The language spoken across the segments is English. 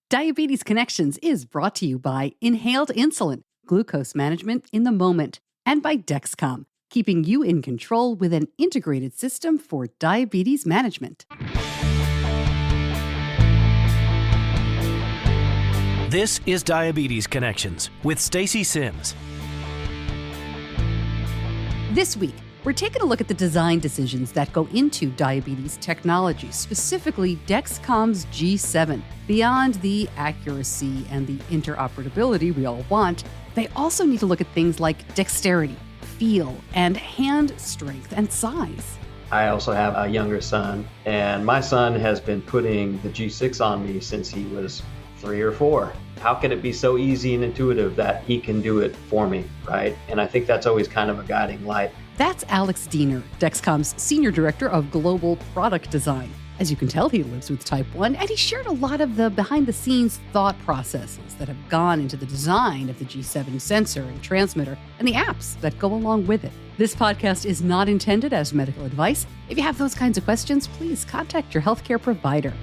Diabetes Connections is brought to you by inhaled insulin, glucose management in the moment, and by Dexcom, keeping you in control with an integrated system for diabetes management. This is Diabetes Connections with Stacey Sims. This week, we're taking a look at the design decisions that go into diabetes technology, specifically Dexcom's G7. Beyond the accuracy and the interoperability we all want, they also need to look at things like dexterity, feel, and hand strength and size. I also have a younger son, and my son has been putting the G6 on me since he was 3 or 4. How can it be so easy and intuitive that he can do it for me, right? And I think that's always kind of a guiding light. That's Alex Diener, Dexcom's Senior Director of Global Product Design. As you can tell, he lives with Type 1, and he shared a lot of the behind-the-scenes thought processes that have gone into the design of the G7 sensor and transmitter and the apps that go along with it. This podcast is not intended as medical advice. If you have those kinds of questions, please contact your healthcare provider.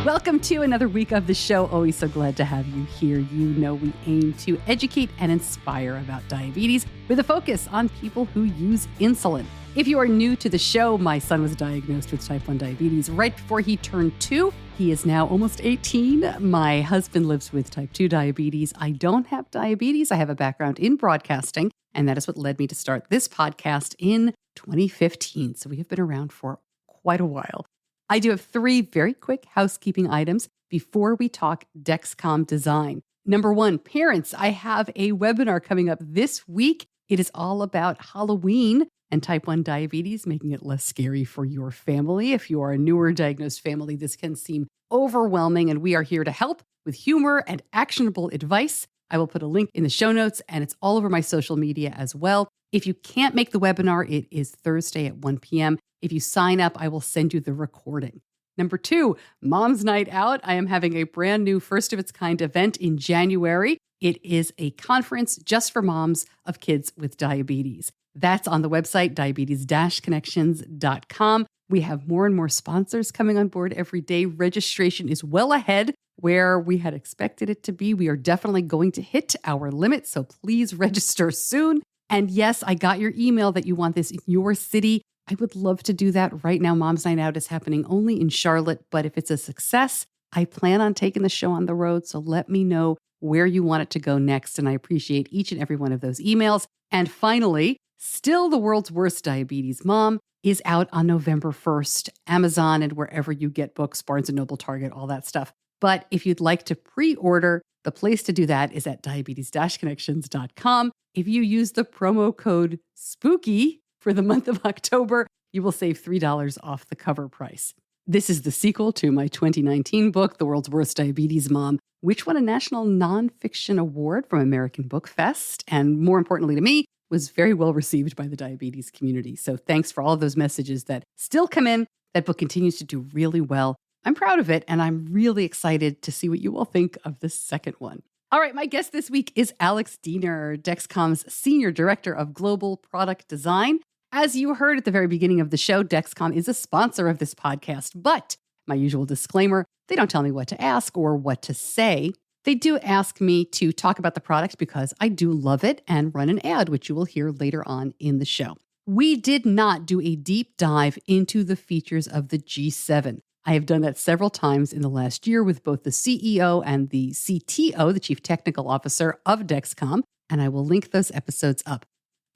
Welcome to another week of the show. Always so glad to have you here. You know we aim to educate and inspire about diabetes with a focus on people who use insulin. If you are new to the show, my son was diagnosed with type 1 diabetes right before he turned 2. He is now almost 18. My husband lives with type 2 diabetes. I don't have diabetes. I have a background in broadcasting, and that is what led me to start this podcast in 2015. So we have been around for quite a while. I do have 3 very quick housekeeping items before we talk Dexcom design. Number 1, parents, I have a webinar coming up this week. It is all about Halloween and type 1 diabetes, making it less scary for your family. If you are a newer diagnosed family, this can seem overwhelming, and we are here to help with humor and actionable advice. I will put a link in the show notes, and it's all over my social media as well. If you can't make the webinar, it is Thursday at 1 p.m. If you sign up, I will send you the recording. Number 2, Mom's Night Out. I am having a brand new first-of-its-kind event in January. It is a conference just for moms of kids with diabetes. That's on the website, diabetes-connections.com. We have more and more sponsors coming on board every day. Registration is well ahead where we had expected it to be. We are definitely going to hit our limit, so please register soon. And yes, I got your email that you want this in your city. I would love to do that. Right now, Mom's Night Out is happening only in Charlotte, but if it's a success, I plan on taking the show on the road, so let me know where you want it to go next, and I appreciate each and every one of those emails. And finally, Still the World's Worst Diabetes Mom is out on November 1st, Amazon and wherever you get books, Barnes & Noble, Target, all that stuff. But if you'd like to pre-order, the place to do that is at diabetes-connections.com. If you use the promo code SPOOKY for the month of October, you will save $3 off the cover price. This is the sequel to my 2019 book, The World's Worst Diabetes Mom, which won a National Nonfiction Award from American Book Fest, and more importantly to me, was very well received by the diabetes community. So thanks for all of those messages that still come in. That book continues to do really well. I'm proud of it, and I'm really excited to see what you all think of the second one. All right, my guest this week is Alex Diener, Dexcom's Senior Director of Global Product Design. As you heard at the very beginning of the show, Dexcom is a sponsor of this podcast, but my usual disclaimer, they don't tell me what to ask or what to say. They do ask me to talk about the product because I do love it and run an ad, which you will hear later on in the show. We did not do a deep dive into the features of the G7. I have done that several times in the last year with both the CEO and the CTO, the Chief Technical Officer of Dexcom, and I will link those episodes up.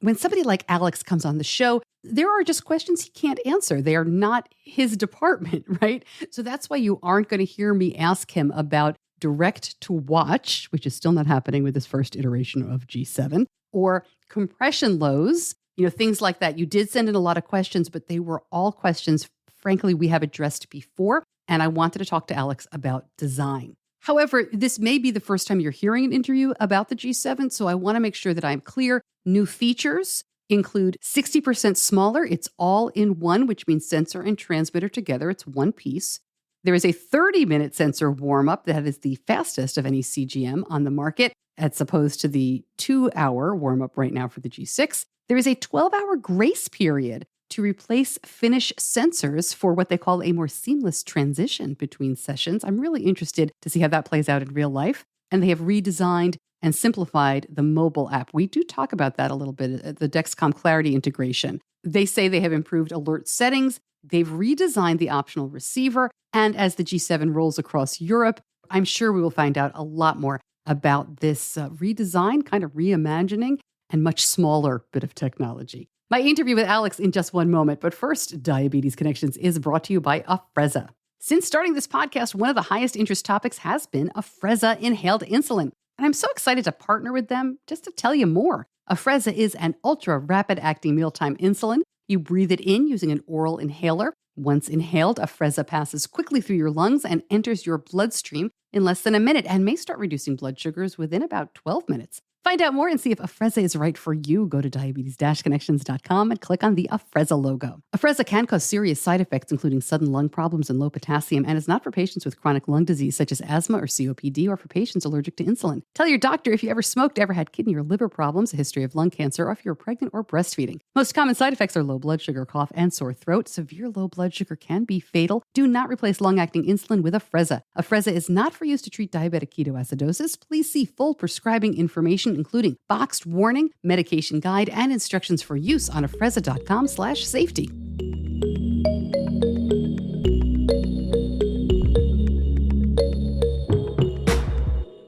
When somebody like Alex comes on the show, there are just questions he can't answer. They are not his department, right? So that's why you aren't going to hear me ask him about direct to watch, which is still not happening with this first iteration of G7, or compression lows, things like that. You did send in a lot of questions, but they were all questions, frankly, we have addressed before, and I wanted to talk to Alex about design. However, this may be the first time you're hearing an interview about the G7, so I want to make sure that I'm clear. New features include 60% smaller. It's all in one, which means sensor and transmitter together. It's one piece. There is a 30-minute sensor warm-up that is the fastest of any CGM on the market, as opposed to the 2-hour warm-up right now for the G6. There is a 12-hour grace period to replace Finnish sensors for what they call a more seamless transition between sessions. I'm really interested to see how that plays out in real life. And they have redesigned and simplified the mobile app. We do talk about that a little bit, the Dexcom Clarity integration. They say they have improved alert settings. They've redesigned the optional receiver. And as the G7 rolls across Europe, I'm sure we will find out a lot more about this redesign, kind of reimagining, and much smaller bit of technology. My interview with Alex in just one moment. But first, Diabetes Connections is brought to you by Afrezza. Since starting this podcast, one of the highest interest topics has been Afrezza inhaled insulin. And I'm so excited to partner with them just to tell you more. Afrezza is an ultra-rapid-acting mealtime insulin. You breathe it in using an oral inhaler. Once inhaled, Afrezza passes quickly through your lungs and enters your bloodstream in less than a minute and may start reducing blood sugars within about 12 minutes. Find out more and see if Afrezza is right for you. Go to diabetes-connections.com and click on the Afrezza logo. Afrezza can cause serious side effects, including sudden lung problems and low potassium, and is not for patients with chronic lung disease such as asthma or COPD or for patients allergic to insulin. Tell your doctor if you ever smoked, ever had kidney or liver problems, a history of lung cancer, or if you're pregnant or breastfeeding. Most common side effects are low blood sugar, cough, and sore throat. Severe low blood sugar can be fatal. Do not replace long-acting insulin with Afrezza. Afrezza is not for use to treat diabetic ketoacidosis. Please see full prescribing information, including boxed warning, medication guide, and instructions for use on afrezza.com/safety.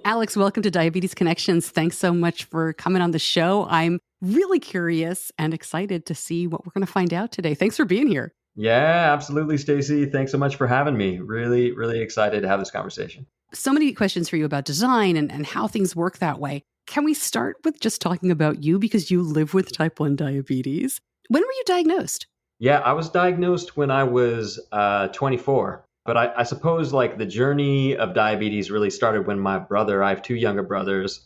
Alex, welcome to Diabetes Connections. Thanks so much for coming on the show. I'm really curious and excited to see what we're going to find out today. Thanks for being here. Yeah, absolutely, Stacey. Thanks so much for having me. Really, really excited to have this conversation. So many questions for you about design and how things work that way. Can we start with just talking about you because you live with type 1 diabetes? When were you diagnosed? Yeah, I was diagnosed when I was 24. But I suppose like the journey of diabetes really started when I have two younger brothers,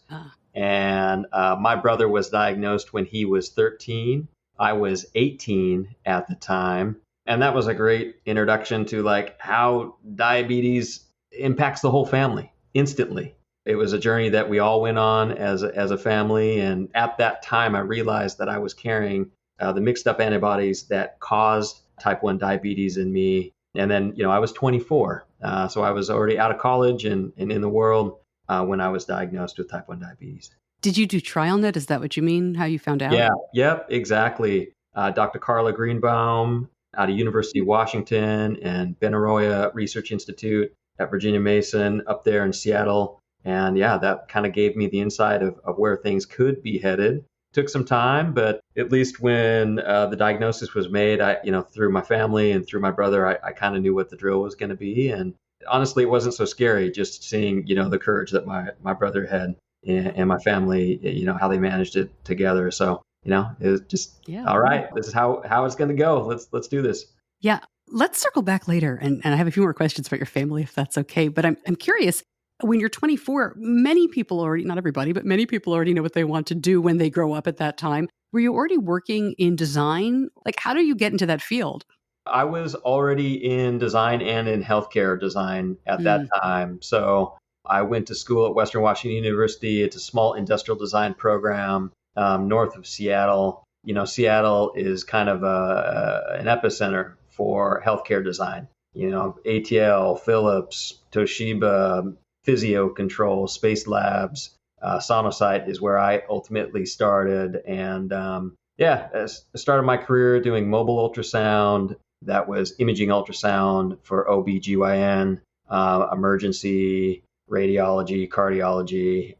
and my brother was diagnosed when he was 13. I was 18 at the time. And that was a great introduction to like how diabetes impacts the whole family instantly. It was a journey that we all went on as a family. And at that time, I realized that I was carrying the mixed up antibodies that caused type 1 diabetes in me. And then, I was 24. So I was already out of college and in the world when I was diagnosed with type 1 diabetes. Did you do TrialNet? Is that what you mean? How you found out? Yeah. Yep. Exactly. Dr. Carla Greenbaum out of University of Washington and Benaroya Research Institute at Virginia Mason up there in Seattle. And yeah, that kind of gave me the insight of where things could be headed. Took some time, but at least when the diagnosis was made, through my family and through my brother, I kind of knew what the drill was going to be. And honestly, it wasn't so scary just seeing, the courage that my brother had and my family, how they managed it together. So, it was just, all right, this is how it's going to go. Let's do this. Yeah. Let's circle back later. And I have a few more questions about your family, if that's okay. But I'm curious. When you're 24, many people already, not everybody, but many people already know what they want to do when they grow up at that time. Were you already working in design? Like, how do you get into that field? I was already in design and in healthcare design at that time. So I went to school at Western Washington University. It's a small industrial design program north of Seattle. Seattle is kind of an epicenter for healthcare design. ATL, Philips, Toshiba, Physio Control, Space Labs, Sonosite is where I ultimately started. And I started my career doing mobile ultrasound. That was imaging ultrasound for OB/GYN, emergency, radiology, cardiology.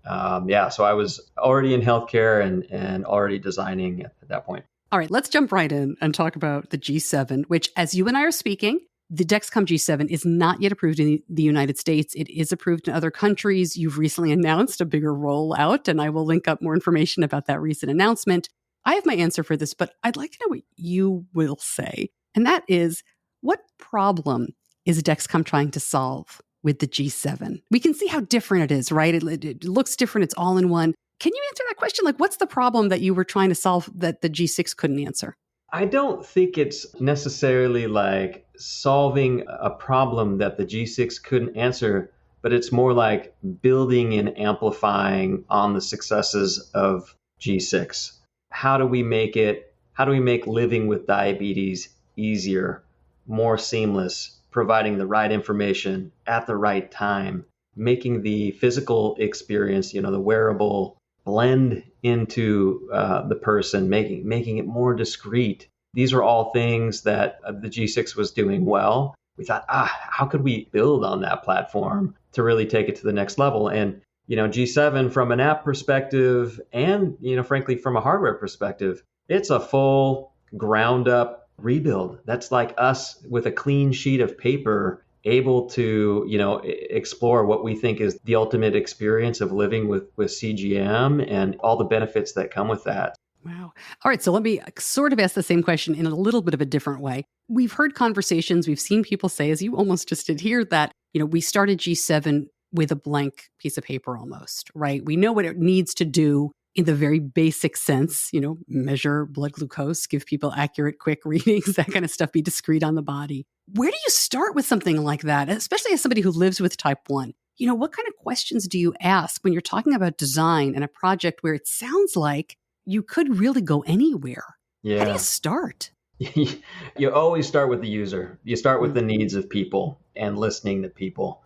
So I was already in healthcare and already designing at that point. All right, let's jump right in and talk about the G7, which as you and I are speaking, the Dexcom G7 is not yet approved in the United States. It is approved in other countries. You've recently announced a bigger rollout, and I will link up more information about that recent announcement. I have my answer for this, but I'd like to know what you will say. And that is, what problem is Dexcom trying to solve with the G7? We can see how different it is, right? It looks different. It's all in one. Can you answer that question? Like, what's the problem that you were trying to solve that the G6 couldn't answer? I don't think it's necessarily like solving a problem that the G6 couldn't answer, but it's more like building and amplifying on the successes of G6. How do we make it how do we make living with diabetes easier, more seamless, providing the right information at the right time, making the physical experience, the wearable, blend into the person, making it more discreet. These are all things that the G6 was doing well. We thought, how could we build on that platform to really take it to the next level? And, G7 from an app perspective and, frankly, from a hardware perspective, it's a full ground up rebuild. That's like us with a clean sheet of paper able to, explore what we think is the ultimate experience of living with CGM and all the benefits that come with that. Wow. All right. So let me sort of ask the same question in a little bit of a different way. We've heard conversations, we've seen people say, as you almost just did here, that, we started G7 with a blank piece of paper almost, right? We know what it needs to do in the very basic sense, measure blood glucose, give people accurate, quick readings, that kind of stuff, be discreet on the body. Where do you start with something like that, especially as somebody who lives with type 1? What kind of questions do you ask when you're talking about design and a project where it sounds like you could really go anywhere? Yeah. How do you start? You always start with the user. You start with the needs of people and listening to people.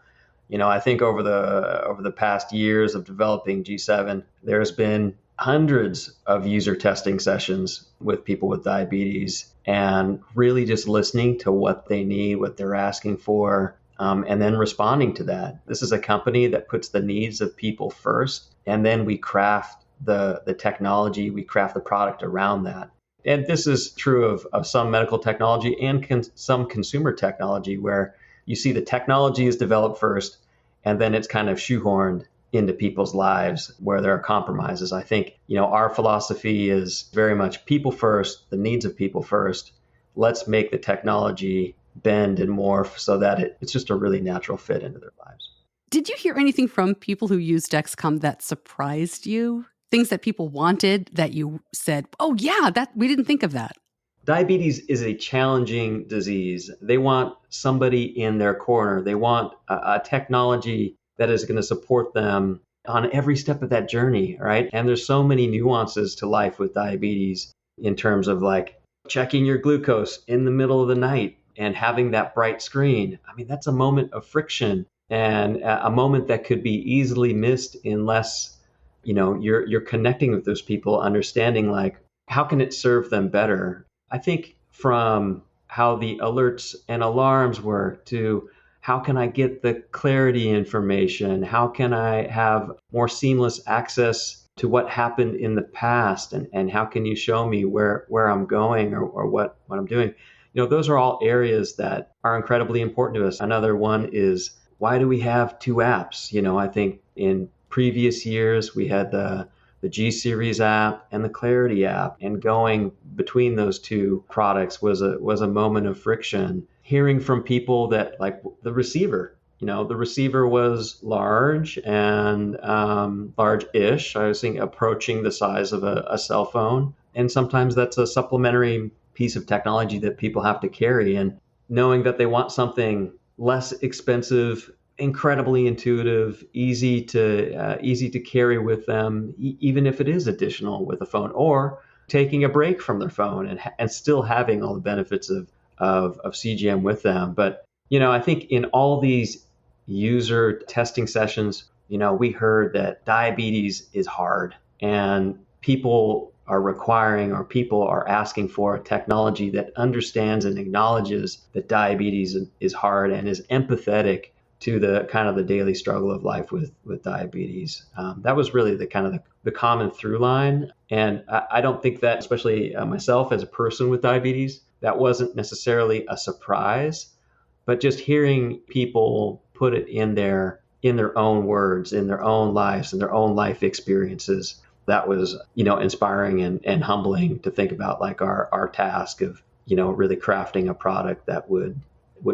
I think over the past years of developing G7, there's been hundreds of user testing sessions with people with diabetes and really just listening to what they need, what they're asking for, and then responding to that. This is a company that puts the needs of people first, and then we craft the technology, we craft the product around that. And this is true of some medical technology and some consumer technology where you see the technology is developed first, and then it's kind of shoehorned into people's lives where there are compromises. I think, our philosophy is very much people first, the needs of people first. Let's make the technology bend and morph so that it's just a really natural fit into their lives. Did you hear anything from people who use Dexcom that surprised you? Things that people wanted that you said, oh yeah, we didn't think of that? Diabetes is a challenging disease. They want somebody in their corner. They want a technology that is going to support them on every step of that journey, right? And there's so many nuances to life with diabetes in terms of like checking your glucose in the middle of the night and having that bright screen. I mean, that's a moment of friction and a moment that could be easily missed unless, you're connecting with those people, understanding like, how can it serve them better? I think from how the alerts and alarms work to how can I get the clarity information? How can I have more seamless access to what happened in the past? And how can you show me where I'm going or what I'm doing? Those are all areas that are incredibly important to us. Another one is, why do we have two apps? I think in previous years, we had the G Series app and the Clarity app, and going between those two products was a moment of friction. Hearing from people that like the receiver, the receiver was large and large-ish. I was thinking approaching the size of a cell phone, and sometimes that's a supplementary piece of technology that people have to carry. And knowing that they want something less expensive, incredibly intuitive, easy to carry with them, even if it is additional with a phone, or taking a break from their phone and still having all the benefits of CGM with them. But, I think in all these user testing sessions, we heard that diabetes is hard and people are asking for a technology that understands and acknowledges that diabetes is hard and is empathetic to the kind of the daily struggle of life with diabetes. That was really the common through line. And I don't think that, especially myself as a person with diabetes, that wasn't necessarily a surprise, but just hearing people put it in their own words, in their own lives, in their own life experiences, that was, inspiring and humbling to think about, like our task of, really crafting a product that would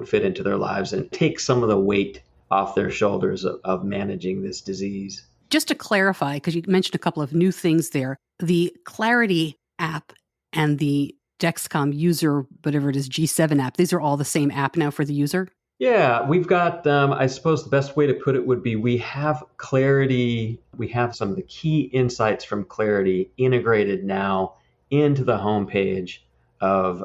fit into their lives and take some of the weight off their shoulders of managing this disease. Just to clarify, because you mentioned a couple of new things there, the Clarity app and the Dexcom user, whatever it is, G7 app, these are all the same app now for the user? Yeah, we've got, I suppose the best way to put it would be we have Clarity, we have some of the key insights from Clarity integrated now into the homepage of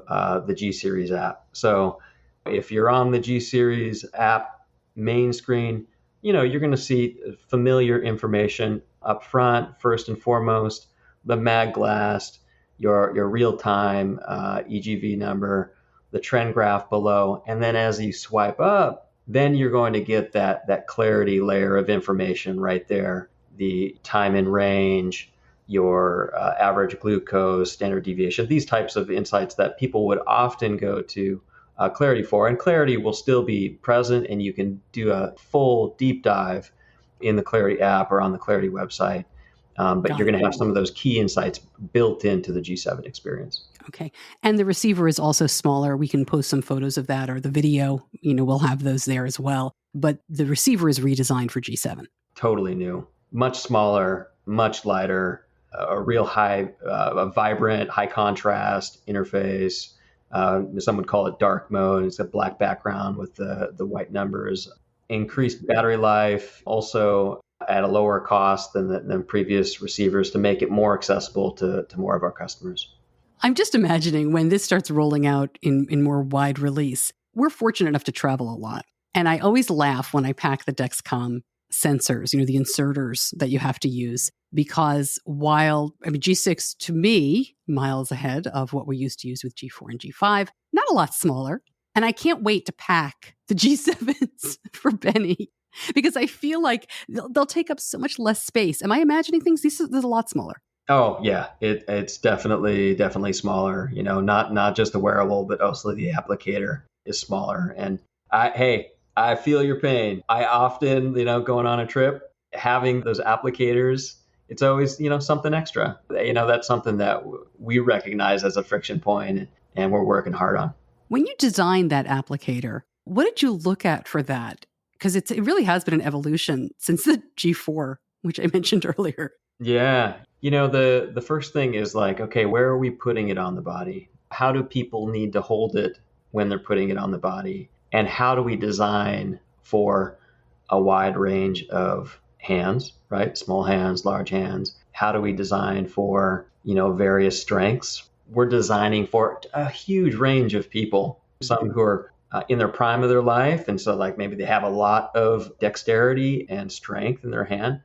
the G Series app. So if you're on the G Series app main screen, you're going to see familiar information up front, first and foremost, the mag glass, your real-time EGV number, the trend graph below. And then as you swipe up, then you're going to get that clarity layer of information right there, the time in range, your average glucose, standard deviation, these types of insights that people would often go to Clarity for. And Clarity will still be present, and you can do a full deep dive in the Clarity app or on the Clarity website. But you're going to have some of those key insights built into the G7 experience. Okay. And the receiver is also smaller. We can post some photos of that, or the video, we'll have those there as well. But the receiver is redesigned for G7. Totally new, much smaller, much lighter, a real a vibrant, high contrast interface. Some would call it dark mode. It's a black background with the white numbers. Increased battery life, also at a lower cost than previous receivers to make it more accessible to more of our customers. I'm just imagining when this starts rolling out in more wide release. We're fortunate enough to travel a lot. And I always laugh when I pack the Dexcom sensors, the inserters that you have to use, because G6 to me, miles ahead of what we used to use with G4 and G5, not a lot smaller. And I can't wait to pack the G7s for Benny, because I feel like they'll take up so much less space. Am I imagining things? This is a lot smaller. Oh yeah, it's definitely smaller. Not just the wearable, but also the applicator is smaller. And I feel your pain. I often, going on a trip, having those applicators, it's always, something extra. That's something that we recognize as a friction point, and we're working hard on. When you designed that applicator, what did you look at for that? Because it really has been an evolution since the G4, which I mentioned earlier. Yeah. The first thing is okay, where are we putting it on the body? How do people need to hold it when they're putting it on the body? And how do we design for a wide range of hands, right? Small hands, large hands. How do we design for, various strengths? We're designing for a huge range of people, some who are in their prime of their life. And so maybe they have a lot of dexterity and strength in their hand.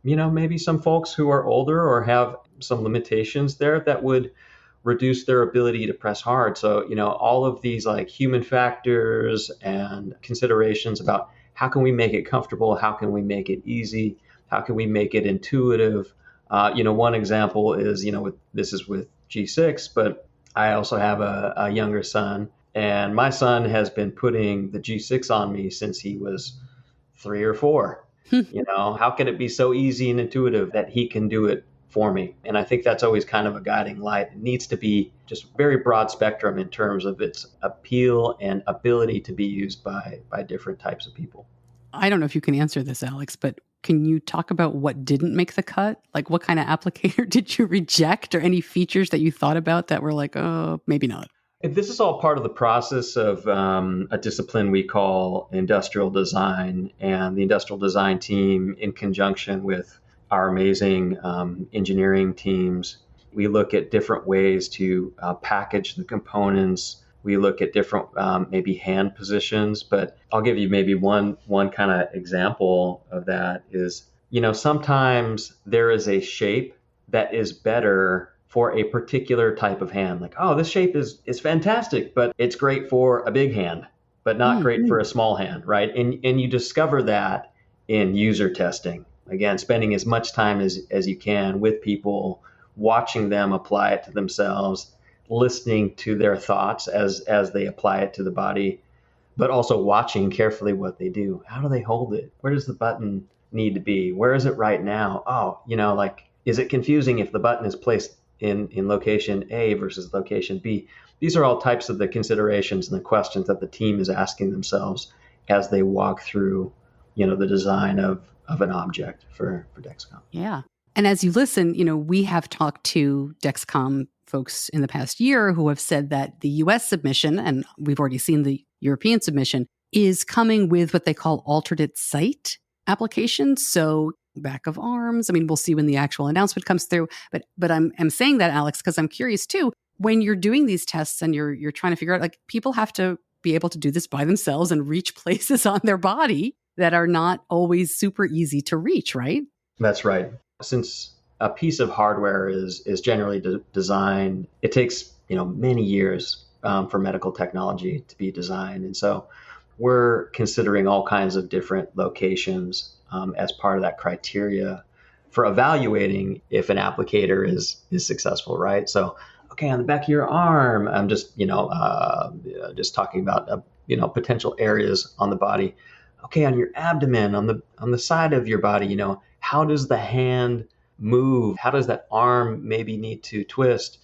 Maybe some folks who are older or have some limitations there that would reduce their ability to press hard. So, all of these human factors and considerations about how can we make it comfortable? How can we make it easy? How can we make it intuitive? One example is, this is with G6, but I also have a younger son, and my son has been putting the G6 on me since he was 3 or 4. How can it be so easy and intuitive that he can do it for me? And I think that's always kind of a guiding light. It needs to be just very broad spectrum in terms of its appeal and ability to be used by different types of people. I don't know if you can answer this, Alex, but can you talk about what didn't make the cut? What kind of applicator did you reject, or any features that you thought about that were oh, maybe not? This is all part of the process of a discipline we call industrial design, and the industrial design team, in conjunction with our amazing engineering teams, we look at different ways to package the components. We look at different maybe hand positions, but I'll give you maybe one kind of example of that is, sometimes there is a shape that is better for a particular type of hand. This shape is fantastic, but it's great for a big hand, but not great for a small hand, right? And you discover that in user testing. Again, spending as much time as you can with people, watching them apply it to themselves, listening to their thoughts as they apply it to the body, but also watching carefully what they do. How do they hold it? Where does the button need to be? Where is it right now? Oh, is it confusing if the button is placed in location A versus location B? These are all types of the considerations and the questions that the team is asking themselves as they walk through, the design of an object for Dexcom. Yeah. And as you listen, we have talked to Dexcom folks in the past year who have said that the US submission, and we've already seen the European submission, is coming with what they call alternate site applications. So back of arms. I mean, we'll see when the actual announcement comes through. But I'm saying that, Alex, because I'm curious too. When you're doing these tests and you're trying to figure out, like, people have to be able to do this by themselves and reach places on their body that are not always super easy to reach, right? That's right. Since a piece of hardware is generally designed, it takes many years for medical technology to be designed, and so we're considering all kinds of different locations as part of that criteria for evaluating if an applicator is successful, right? So, okay, on the back of your arm, I'm just just talking about potential areas on the body. Okay, on your abdomen, on the side of your body, how does the hand move? How does that arm maybe need to twist,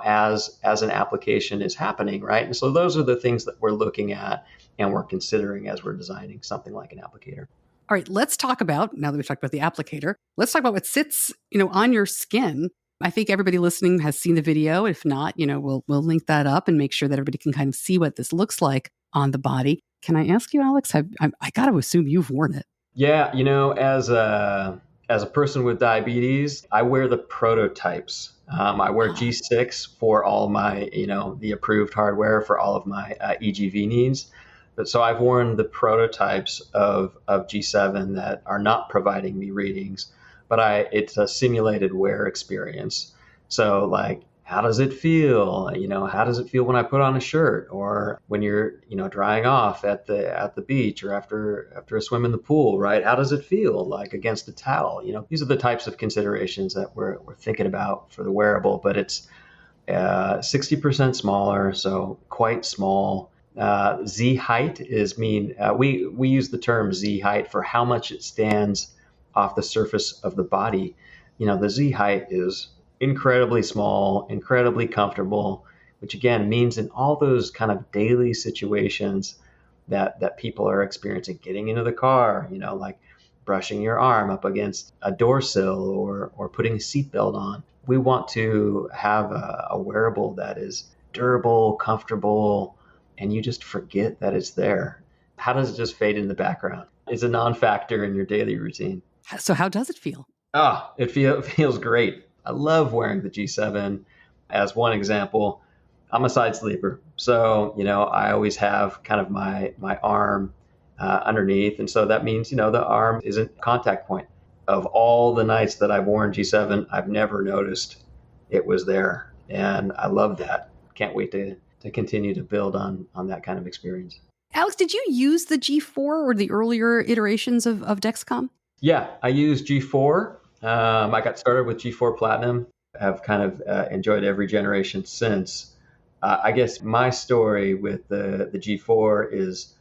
as an application is happening, right? And so those are the things that we're looking at and we're considering as we're designing something like an applicator. All right, let's talk about, now that we've talked about the applicator, let's talk about what sits, on your skin. I think everybody listening has seen the video. If not, we'll link that up and make sure that everybody can kind of see what this looks like on the body. Can I ask you, Alex? I got to assume you've worn it. Yeah, as a person with diabetes, I wear the prototypes. I wear G6 for all my, the approved hardware for all of my EGV needs. But so I've worn the prototypes of G7 that are not providing me readings, but it's a simulated wear experience. So, like, how does it feel? How does it feel when I put on a shirt, or when you're, drying off at the beach, or after a swim in the pool, right? How does it feel like against a towel? These are the types of considerations that we're thinking about for the wearable, but it's 60% smaller, so quite small. Z height we use the term Z height for how much it stands off the surface of the body. The Z height is incredibly small, incredibly comfortable, which again means in all those kind of daily situations that people are experiencing, getting into the car, like brushing your arm up against a door sill or putting a seatbelt on. We want to have a wearable that is durable, comfortable, and you just forget that it's there. How does it just fade in the background? It's a non-factor in your daily routine. So how does it feel? It feels great. I love wearing the G7. As one example, I'm a side sleeper. So, I always have kind of my arm underneath. And so that means, the arm isn't a contact point. Of all the nights that I've worn G7, I've never noticed it was there. And I love that. Can't wait to continue to build on that kind of experience. Alex, did you use the G4 or the earlier iterations of Dexcom? Yeah, I used G4. I got started with G4 Platinum. I've kind of enjoyed every generation since. I guess my story with the G4 is,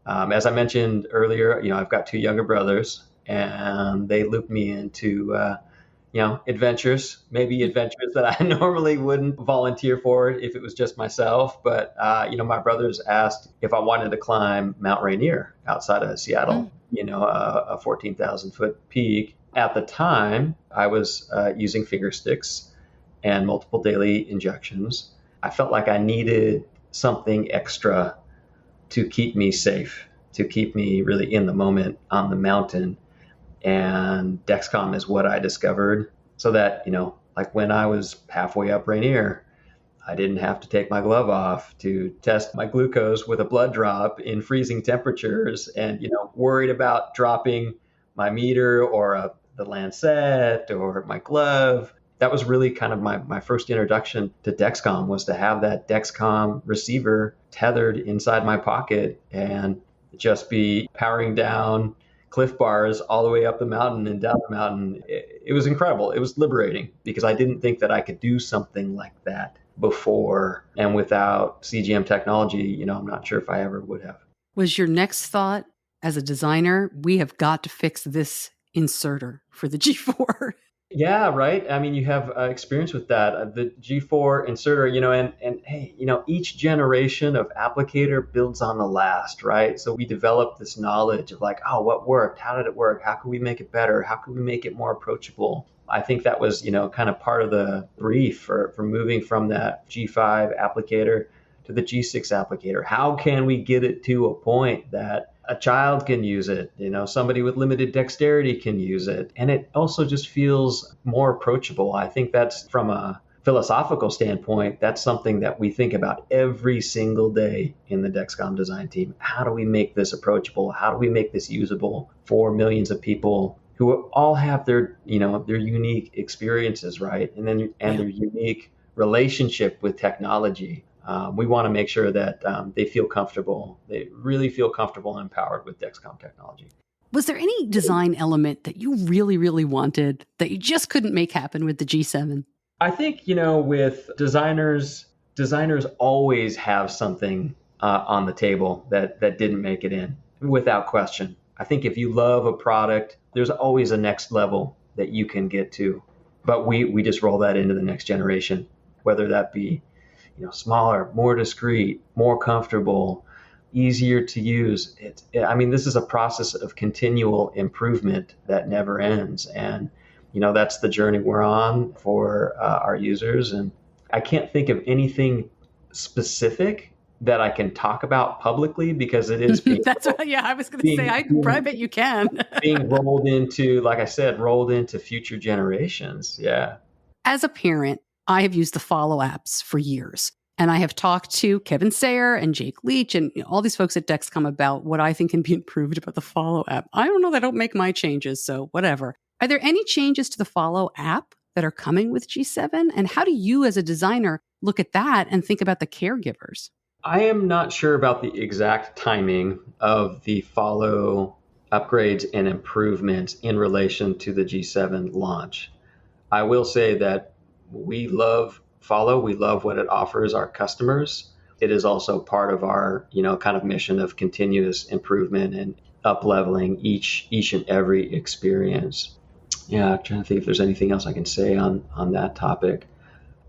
as I mentioned earlier, I've got two younger brothers, and they looped me into, adventures that I normally wouldn't volunteer for if it was just myself. But, my brothers asked if I wanted to climb Mount Rainier outside of Seattle, a 14,000 foot peak. At the time, I was using finger sticks and multiple daily injections. I felt like I needed something extra to keep me safe, to keep me really in the moment on the mountain. And Dexcom is what I discovered, so that, like when I was halfway up Rainier, I didn't have to take my glove off to test my glucose with a blood drop in freezing temperatures and, worried about dropping my meter or the lancet or my glove. That was really kind of my first introduction to Dexcom, was to have that Dexcom receiver tethered inside my pocket and just be powering down Cliff Bars all the way up the mountain and down the mountain. It was incredible. It was liberating because I didn't think that I could do something like that before. And without CGM technology, I'm not sure if I ever would have. Was your next thought as a designer, we have got to fix this inserter for the G4? Yeah, right. I mean, you have experience with that. The G4 inserter, and hey, each generation of applicator builds on the last, right? So we developed this knowledge of like, oh, what worked? How did it work? How can we make it better? How can we make it more approachable? I think that was, kind of part of the brief for moving from that G5 applicator to the G6 applicator. How can we get it to a point that A child can use it, somebody with limited dexterity can use it. And it also just feels more approachable. I think that's from a philosophical standpoint, that's something that we think about every single day in the Dexcom design team. How do we make this approachable? How do we make this usable for millions of people who all have their unique experiences, right? And their unique relationship with technology. We want to make sure that they feel comfortable. They really feel comfortable and empowered with Dexcom technology. Was there any design element that you really, really wanted that you just couldn't make happen with the G7? I think, with designers always have something on the table that didn't make it in, without question. I think if you love a product, there's always a next level that you can get to. But we just roll that into the next generation, whether that be smaller, more discreet, more comfortable, easier to use. This is a process of continual improvement that never ends. And, that's the journey we're on for our users. And I can't think of anything specific that I can talk about publicly because it is being I was going to say, I bet you can. being rolled into future generations. Yeah. As a parent, I have used the Follow apps for years. And I have talked to Kevin Sayer and Jake Leach and all these folks at Dexcom about what I think can be improved about the Follow app. I don't know. They don't make my changes, so whatever. Are there any changes to the Follow app that are coming with G7? And how do you as a designer look at that and think about the caregivers? I am not sure about the exact timing of the Follow upgrades and improvements in relation to the G7 launch. I will say that we love Follow. We love what it offers our customers. It is also part of our, kind of mission of continuous improvement and up-leveling each and every experience. Yeah, I'm trying to think if there's anything else I can say on that topic.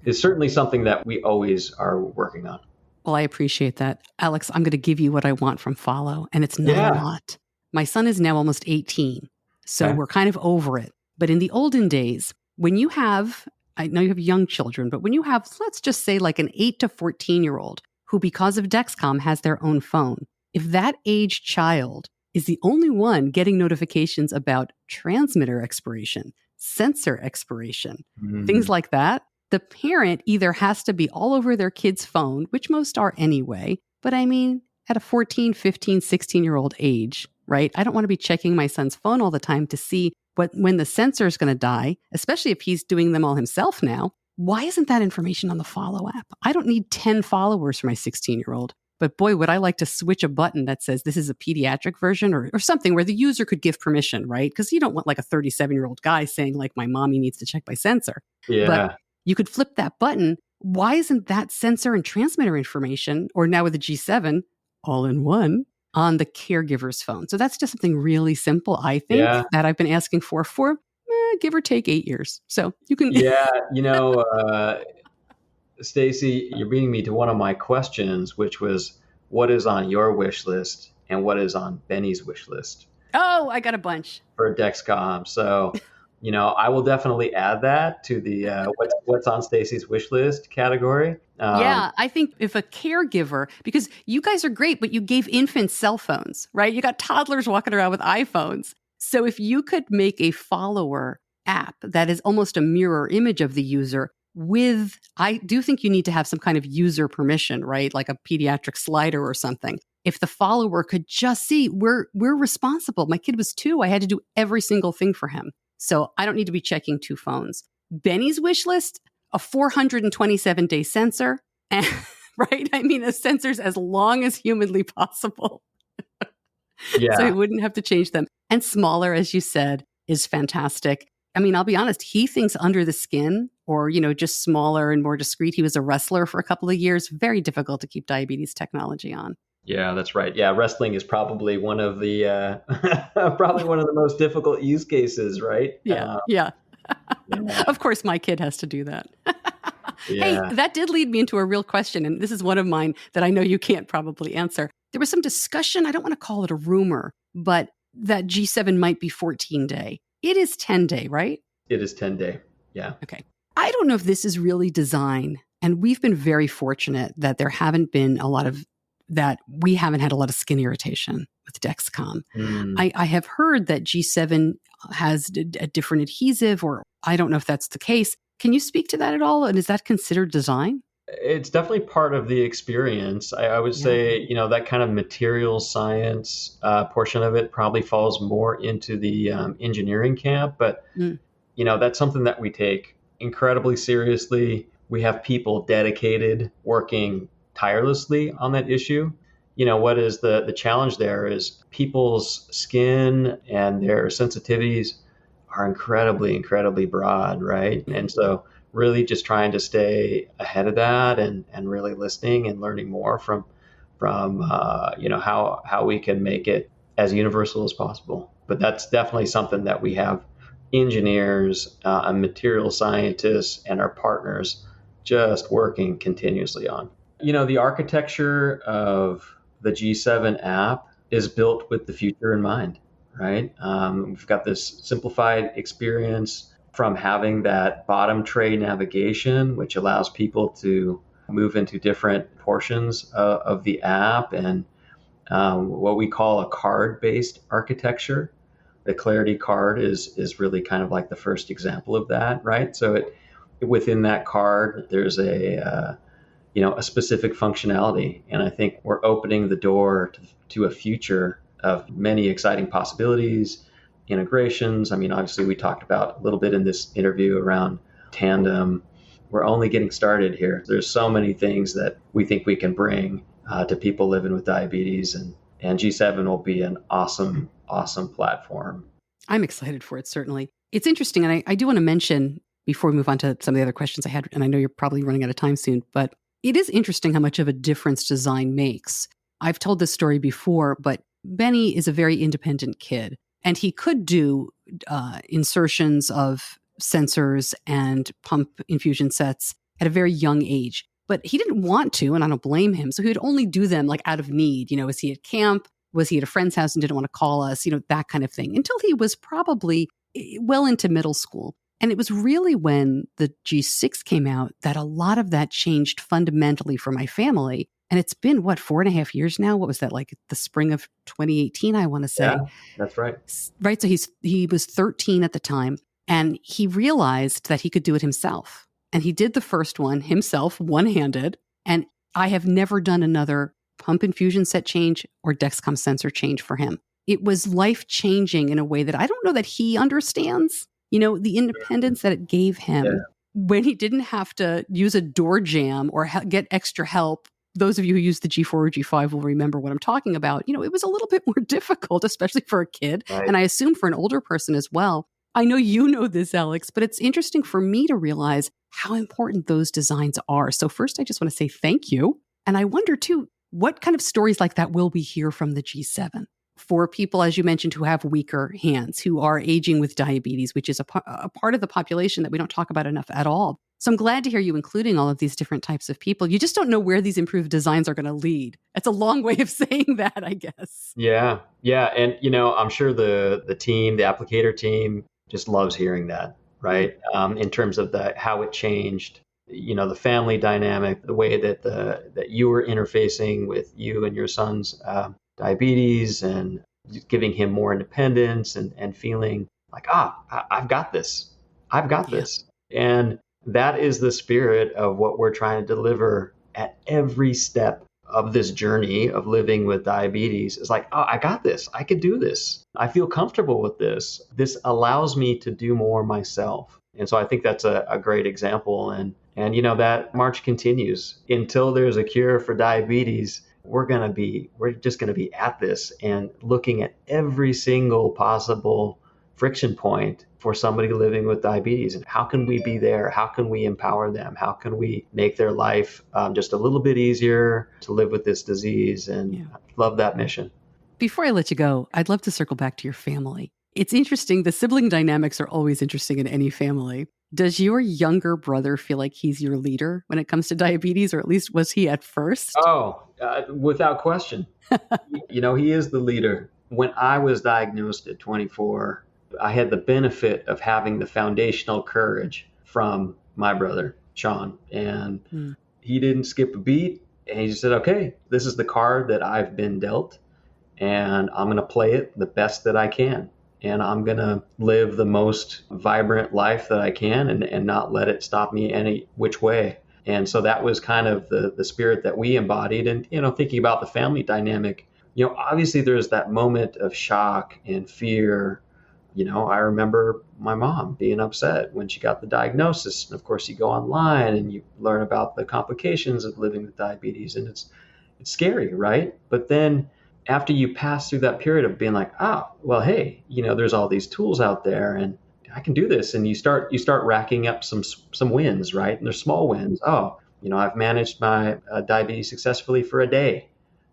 It's certainly something that we always are working on. Well, I appreciate that. Alex, I'm going to give you what I want from Follow, and it's not a lot. My son is now almost 18, so we're kind of over it. But in the olden days, when you have, I know you have young children, but when you have, let's just say like an 8 to 14-year-old who, because of Dexcom, has their own phone, if that age child is the only one getting notifications about transmitter expiration, sensor expiration, things like that, the parent either has to be all over their kid's phone, which most are anyway, but at a 14, 15, 16-year-old age, right? I don't want to be checking my son's phone all the time to see when the sensor is going to die, especially if he's doing them all himself now. Why isn't that information on the Follow app? I don't need 10 followers for my 16-year-old. But boy, would I like to switch a button that says this is a pediatric version or something where the user could give permission, right? Because you don't want like a 37-year-old guy saying like, my mommy needs to check my sensor. Yeah. But you could flip that button. Why isn't that sensor and transmitter information, or now with the G7, all in one, on the caregiver's phone? So that's just something really simple, I think, that I've been asking for give or take 8 years. So you can... Yeah, Stacy, you're beating me to one of my questions, which was, what is on your wish list and what is on Benny's wish list? Oh, I got a bunch. For Dexcom. So, I will definitely add that to the what's on Stacy's wish list category. I think if a caregiver, because you guys are great, but you gave infants cell phones, right? You got toddlers walking around with iPhones. So if you could make a follower app that is almost a mirror image of the user I do think you need to have some kind of user permission, right? Like a pediatric slider or something. If the follower could just see, we're responsible. My kid was 2. I had to do every single thing for him. So I don't need to be checking 2 phones. Benny's wish list, a 427-day sensor, and, right? A sensor's as long as humanly possible. Yeah. So he wouldn't have to change them. And smaller, as you said, is fantastic. I'll be honest, he thinks under the skin or, just smaller and more discreet. He was a wrestler for a couple of years. Very difficult to keep diabetes technology on. Yeah, that's right. Yeah, wrestling is probably one of the most difficult use cases, right? Yeah. Of course, my kid has to do that. Hey, that did lead me into a real question, and this is one of mine that I know you can't probably answer. There was some discussion, I don't want to call it a rumor, but that G7 might be 14-day. It is 10-day, right? It is 10-day, yeah. Okay. I don't know if this is really design, and we've been very fortunate that there haven't been a lot of that we haven't had a lot of skin irritation with Dexcom. Mm. I have heard that G7 has a different adhesive, or I don't know if that's the case. Can you speak to that at all? And is that considered design? It's definitely part of the experience. I would Yeah. say, that kind of material science portion of it probably falls more into the engineering camp, but Mm. that's something that we take incredibly seriously. We have people dedicated working tirelessly on that issue. What is the challenge there is people's skin and their sensitivities are incredibly, incredibly broad, right? Yeah. And so really just trying to stay ahead of that and really listening and learning more from how we can make it as universal as possible. But that's definitely something that we have engineers and material scientists and our partners just working continuously on. The architecture of the G7 app is built with the future in mind, right? We've got this simplified experience from having that bottom tray navigation, which allows people to move into different portions of the app, and what we call a card-based architecture. The Clarity card is really kind of like the first example of that, right? So within that card, there's a specific functionality, and I think we're opening the door to a future of many exciting possibilities, integrations. I mean, obviously, we talked about a little bit in this interview around tandem. We're only getting started here. There's so many things that we think we can bring to people living with diabetes, and G7 will be an awesome, awesome platform. I'm excited for it, certainly. It's interesting, and I do want to mention, before we move on to some of the other questions I had, and I know you're probably running out of time soon, but it is interesting how much of a difference design makes. I've told this story before, but Benny is a very independent kid, and he could do insertions of sensors and pump infusion sets at a very young age. But he didn't want to, and I don't blame him. So he would only do them like out of need. Was he at camp? Was he at a friend's house and didn't want to call us? That kind of thing, until he was probably well into middle school. And it was really when the G6 came out that a lot of that changed fundamentally for my family. And it's been, 4.5 years now? What was that, like the spring of 2018, I want to say? Yeah, that's right. Right. So he was 13 at the time, and he realized that he could do it himself. And he did the first one himself, one-handed. And I have never done another pump infusion set change or Dexcom sensor change for him. It was life-changing in a way that I don't know that he understands. The independence that it gave him when he didn't have to use a door jam or get extra help. Those of you who use the G4 or G5 will remember what I'm talking about. It was a little bit more difficult, especially for a kid. Right. And I assume for an older person as well. I know you know this, Alex, but it's interesting for me to realize how important those designs are. So first, I just want to say thank you. And I wonder, too, what kind of stories like that will we hear from the G7 for people, as you mentioned, who have weaker hands, who are aging with diabetes, which is a part of the population that we don't talk about enough at all. So I'm glad to hear you including all of these different types of people. You just don't know where these improved designs are going to lead. That's a long way of saying that, I guess. Yeah. And, I'm sure the team, the applicator team, just loves hearing that, right? In terms of how it changed, the family dynamic, the way that you were interfacing with you and your son's diabetes, and giving him more independence and feeling like, I've got this. I've got this. And that is the spirit of what we're trying to deliver at every step of this journey of living with diabetes. Is like, I got this. I could do this. I feel comfortable with this. This allows me to do more myself. And so I think that's a great example. And that march continues until there's a cure for diabetes. We're just going to be at this and looking at every single possible friction point for somebody living with diabetes. And how can we be there? How can we empower them? How can we make their life just a little bit easier to live with this disease? And I love that mission. Before I let you go, I'd love to circle back to your family. It's interesting. The sibling dynamics are always interesting in any family. Does your younger brother feel like he's your leader when it comes to diabetes, or at least was he at first? Oh, without question. He is the leader. When I was diagnosed at 24, I had the benefit of having the foundational courage from my brother, Sean. And he didn't skip a beat. And he just said, okay, this is the card that I've been dealt, and I'm going to play it the best that I can. And I'm going to live the most vibrant life that I can and not let it stop me any which way. And so that was kind of the spirit that we embodied. And, thinking about the family dynamic, obviously there's that moment of shock and fear. I remember my mom being upset when she got the diagnosis. And of course, you go online and you learn about the complications of living with diabetes. And it's scary, right? But then after you pass through that period of being like, well, hey, there's all these tools out there and I can do this. And you start racking up some wins, right? And they're small wins. I've managed my diabetes successfully for a day,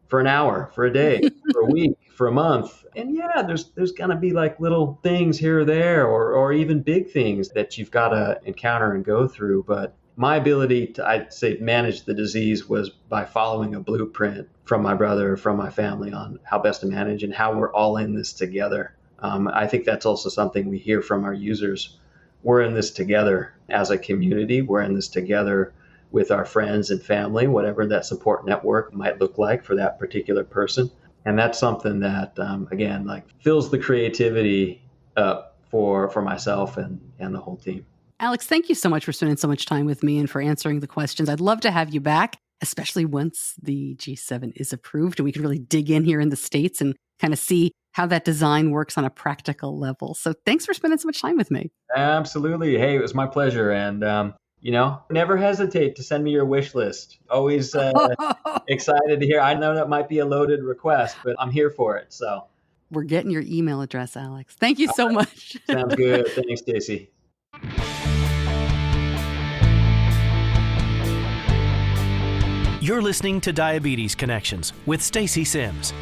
for an hour, for a day, for a week, for a month. And yeah, there's going to be like little things here or there, or even big things that you've got to encounter and go through. But my ability to, I'd say, manage the disease was by following a blueprint from my brother, from my family on how best to manage and how we're all in this together. I think that's also something we hear from our users. We're in this together as a community. We're in this together with our friends and family, whatever that support network might look like for that particular person. And that's something that, again, like fills the creativity up for myself and the whole team. Alex, thank you so much for spending so much time with me and for answering the questions. I'd love to have you back, especially once the G7 is approved and we can really dig in here in the States and kind of see how that design works on a practical level. So thanks for spending so much time with me. Absolutely. Hey, it was my pleasure. And, never hesitate to send me your wish list. Always excited to hear. I know that might be a loaded request, but I'm here for it. So we're getting your email address, Alex. Thank you so much. Sounds good. Thanks, Stacey. You're listening to Diabetes Connections with Stacey Sims.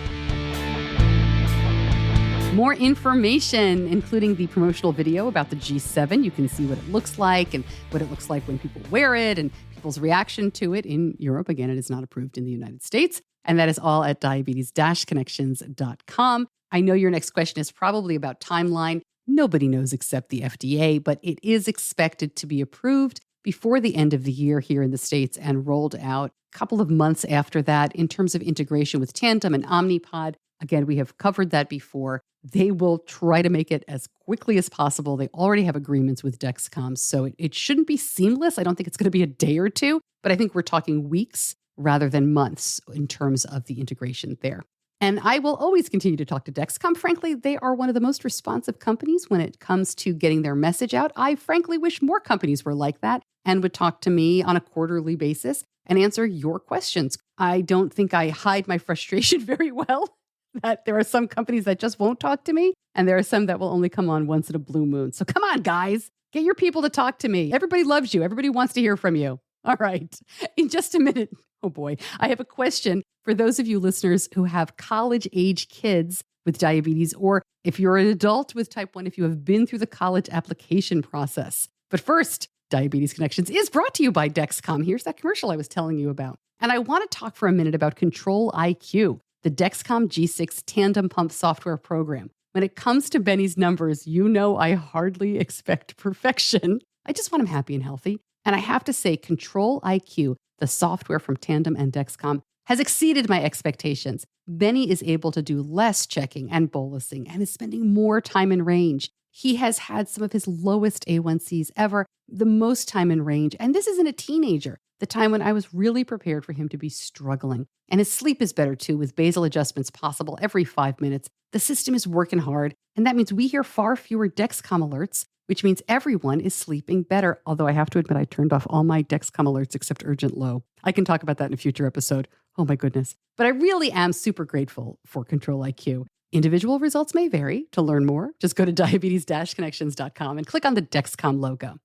More information, including the promotional video about the G7. You can see what it looks like and what it looks like when people wear it and people's reaction to it in Europe. Again, it is not approved in the United States. And that is all at diabetes-connections.com. I know your next question is probably about timeline. Nobody knows except the FDA, but it is expected to be approved before the end of the year here in the States and rolled out a couple of months after that in terms of integration with Tandem and Omnipod. Again, we have covered that before. They will try to make it as quickly as possible. They already have agreements with Dexcom, so it shouldn't be seamless. I don't think it's going to be a day or two, but I think we're talking weeks rather than months in terms of the integration there. And I will always continue to talk to Dexcom. Frankly, they are one of the most responsive companies when it comes to getting their message out. I frankly wish more companies were like that and would talk to me on a quarterly basis and answer your questions. I don't think I hide my frustration very well, that there are some companies that just won't talk to me, and there are some that will only come on once in a blue moon. So come on, guys, get your people to talk to me. Everybody loves you. Everybody wants to hear from you. All right. In just a minute, oh boy, I have a question for those of you listeners who have college-age kids with diabetes, or if you're an adult with type 1, if you have been through the college application process. But first, Diabetes Connections is brought to you by Dexcom. Here's that commercial I was telling you about. And I want to talk for a minute about Control IQ, the Dexcom G6 tandem pump software program. When it comes to Benny's numbers, you know I hardly expect perfection. I just want him happy and healthy. And I have to say, Control IQ, the software from Tandem and Dexcom, has exceeded my expectations. Benny is able to do less checking and bolusing and is spending more time in range. He has had some of his lowest A1Cs ever, the most time in range. And this isn't a teenager, the time when I was really prepared for him to be struggling. And his sleep is better too, with basal adjustments possible every 5 minutes. The system is working hard. And that means we hear far fewer Dexcom alerts, which means everyone is sleeping better. Although I have to admit, I turned off all my Dexcom alerts except urgent low. I can talk about that in a future episode. Oh my goodness. But I really am super grateful for Control IQ. Individual results may vary. To learn more, just go to diabetes-connections.com and click on the Dexcom logo.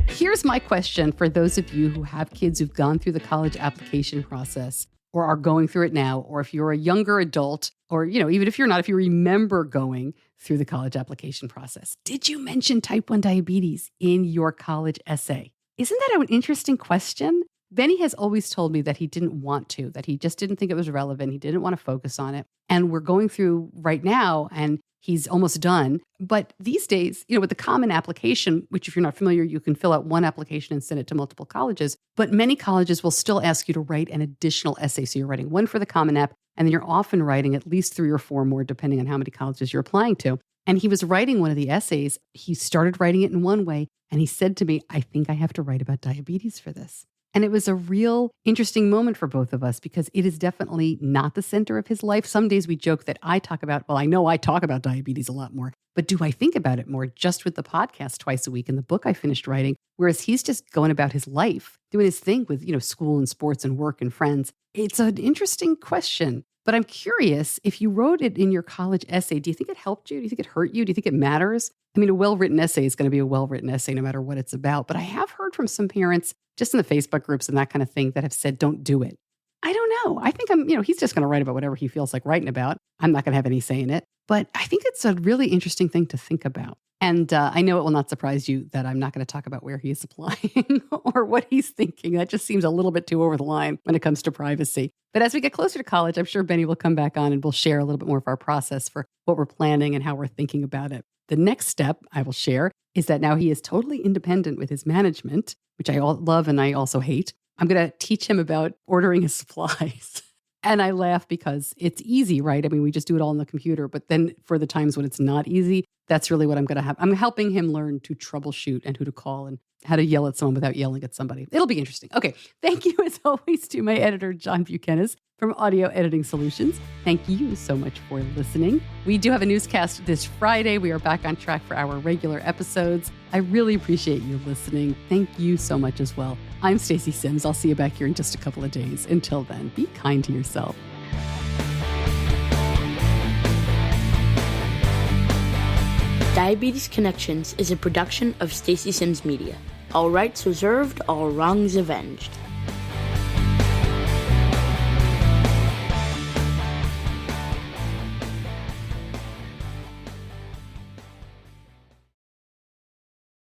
Here's my question for those of you who have kids who've gone through the college application process or are going through it now, or if you're a younger adult, or even if you're not, if you remember going through the college application process. Did you mention type 1 diabetes in your college essay? Isn't that an interesting question? Benny has always told me that he didn't want to, that he just didn't think it was relevant. He didn't want to focus on it. And we're going through right now, and he's almost done. But these days, with the common application, which if you're not familiar, you can fill out one application and send it to multiple colleges. But many colleges will still ask you to write an additional essay. So you're writing one for the common app, and then you're often writing at least 3 or 4 more, depending on how many colleges you're applying to. And he was writing one of the essays. He started writing it in one way, and he said to me, I think I have to write about diabetes for this. And it was a real interesting moment for both of us because it is definitely not the center of his life. Some days we joke that I talk about diabetes a lot more, but do I think about it more just with the podcast twice a week and the book I finished writing? Whereas he's just going about his life, doing his thing with, school and sports and work and friends. It's an interesting question, but I'm curious, if you wrote it in your college essay, do you think it helped you? Do you think it hurt you? Do you think it matters? I mean, a well-written essay is going to be a well-written essay no matter what it's about. But I have heard from some parents just in the Facebook groups and that kind of thing that have said, don't do it. I don't know. I think he's just going to write about whatever he feels like writing about. I'm not going to have any say in it. But I think it's a really interesting thing to think about. And I know it will not surprise you that I'm not going to talk about where he is applying or what he's thinking. That just seems a little bit too over the line when it comes to privacy. But as we get closer to college, I'm sure Benny will come back on and we'll share a little bit more of our process for what we're planning and how we're thinking about it. The next step I will share is that now he is totally independent with his management, which I love and I also hate. I'm going to teach him about ordering his supplies. And I laugh because it's easy, right? I mean, we just do it all on the computer. But then for the times when it's not easy, that's really what I'm going to have. I'm helping him learn to troubleshoot and who to call and how to yell at someone without yelling at somebody. It'll be interesting. Okay. Thank you, as always, to my editor, John Buchanan from Audio Editing Solutions. Thank you so much for listening. We do have a newscast this Friday. We are back on track for our regular episodes. I really appreciate you listening. Thank you so much as well. I'm Stacey Sims. I'll see you back here in just a couple of days. Until then, be kind to yourself. Diabetes Connections is a production of Stacey Sims Media. All rights reserved, all wrongs avenged.